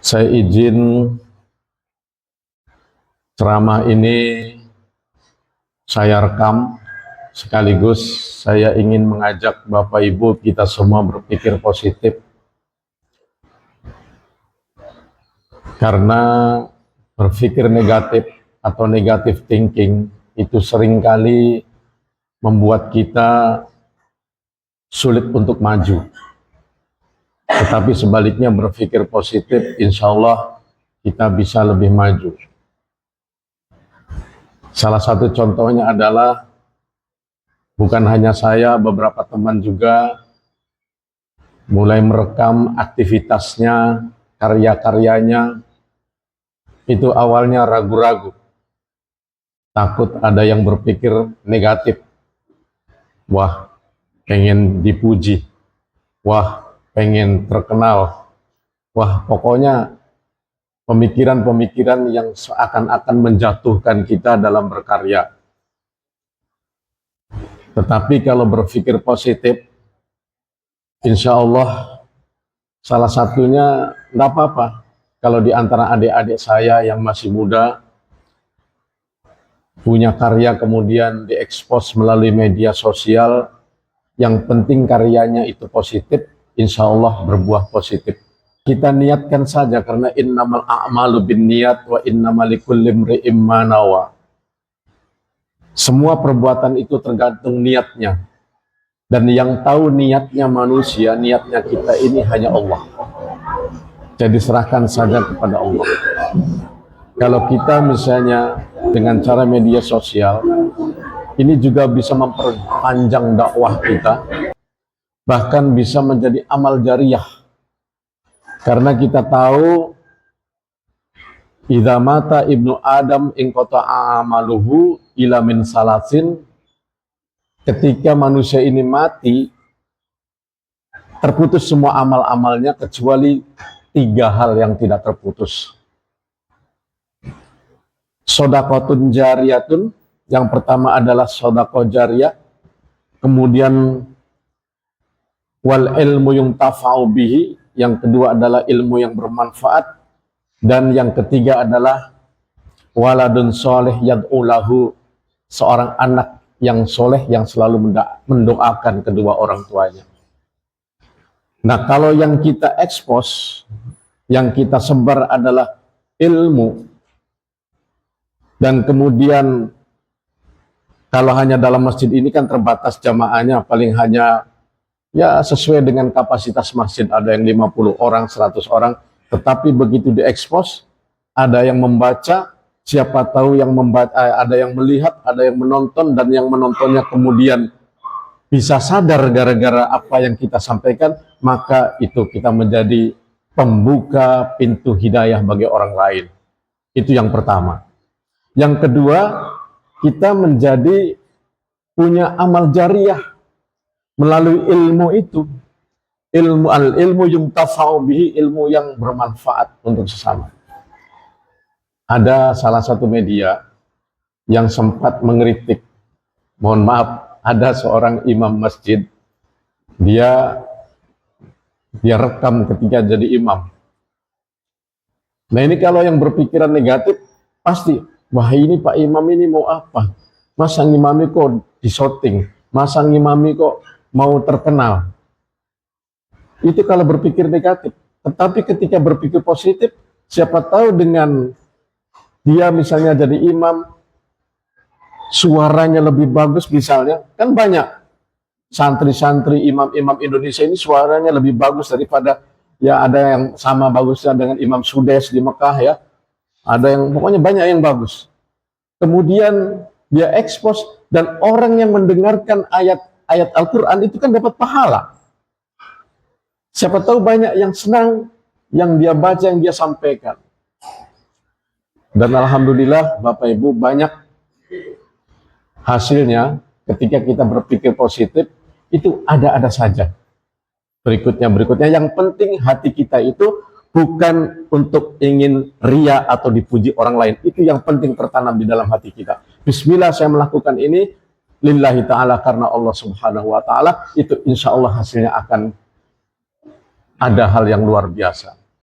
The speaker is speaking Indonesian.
Saya izin ceramah ini saya rekam, sekaligus saya ingin mengajak Bapak Ibu kita semua berpikir positif. Karena berpikir negatif atau negative thinking itu seringkali membuat kita sulit untuk maju. Tetapi sebaliknya berpikir positif, insya Allah kita bisa lebih maju. Salah satu contohnya adalah bukan hanya saya, beberapa teman juga mulai merekam aktivitasnya, karya-karyanya. Itu awalnya ragu-ragu, takut ada yang berpikir negatif. Wah, pengen dipuji. Wah, pengen terkenal. Wah, pokoknya pemikiran-pemikiran yang seakan-akan menjatuhkan kita dalam berkarya. Tetapi kalau berpikir positif, insya Allah salah satunya tidak apa-apa. Kalau di antara adik-adik saya yang masih muda, punya karya kemudian diekspos melalui media sosial, yang penting karyanya itu positif, insya Allah berbuah positif. Kita niatkan saja, karena innamal a'malu binniyat wa innamal likulli imri'in ma nawa. Semua perbuatan itu tergantung niatnya. Dan yang tahu niatnya manusia, niatnya kita ini hanya Allah. Jadi serahkan saja kepada Allah. Kalau kita misalnya dengan cara media sosial, ini juga bisa memperpanjang dakwah kita, bahkan bisa menjadi amal jariyah. Karena kita tahu idza mata ibnu Adam inqata'a amaluhu ila min salasin. Ketika manusia ini mati, terputus semua amal-amalnya kecuali 3 hal yang tidak terputus. Shadaqatun jariyatun, yang pertama adalah shadaqah jariyah, kemudian wal ilmu yuntafa'u bihi, yang kedua adalah ilmu yang bermanfaat, dan yang ketiga adalah waladun soleh yad'u lahu, seorang anak yang soleh yang selalu mendoakan kedua orang tuanya. Nah, kalau yang kita ekspos, yang kita sebar adalah ilmu, dan kemudian kalau hanya dalam masjid ini kan terbatas jamaahnya, paling hanya ya sesuai dengan kapasitas masjid, ada yang 50 orang, 100 orang, tetapi begitu diekspos, ada yang membaca, siapa tahu yang membaca, ada yang melihat, ada yang menonton, dan yang menontonnya kemudian bisa sadar gara-gara apa yang kita sampaikan, maka itu kita menjadi pembuka pintu hidayah bagi orang lain. Itu yang pertama. Yang kedua, kita menjadi punya amal jariyah melalui ilmu itu. Ilmu yuntafa'u bihi, ilmu yang bermanfaat untuk sesama. Ada salah satu media yang sempat mengkritik, mohon maaf, ada seorang imam masjid, dia rekam ketika jadi imam. Nah, ini kalau yang berpikiran negatif, pasti, wah ini Pak Imam ini mau apa? Masa ngimami kok disorting? Masa ngimami kok mau terkenal? Itu kalau berpikir negatif. Tetapi ketika berpikir positif, siapa tahu dengan dia misalnya jadi imam, suaranya lebih bagus misalnya, kan banyak santri-santri imam-imam Indonesia ini suaranya lebih bagus daripada, ya ada yang sama bagusnya dengan Imam Sudes di Mekah ya, ada yang pokoknya banyak yang bagus. Kemudian dia ekspos, dan orang yang mendengarkan ayat-ayat Al-Quran itu kan dapat pahala. Siapa tahu banyak yang senang yang dia baca, yang dia sampaikan. Dan alhamdulillah Bapak Ibu, banyak hasilnya ketika kita berpikir positif, itu ada-ada saja. Berikutnya, yang penting hati kita itu bukan untuk ingin ria atau dipuji orang lain. Itu yang penting tertanam di dalam hati kita. Bismillah, saya melakukan ini lillahi ta'ala, karena Allah subhanahu wa ta'ala, itu insya Allah hasilnya akan ada hal yang luar biasa.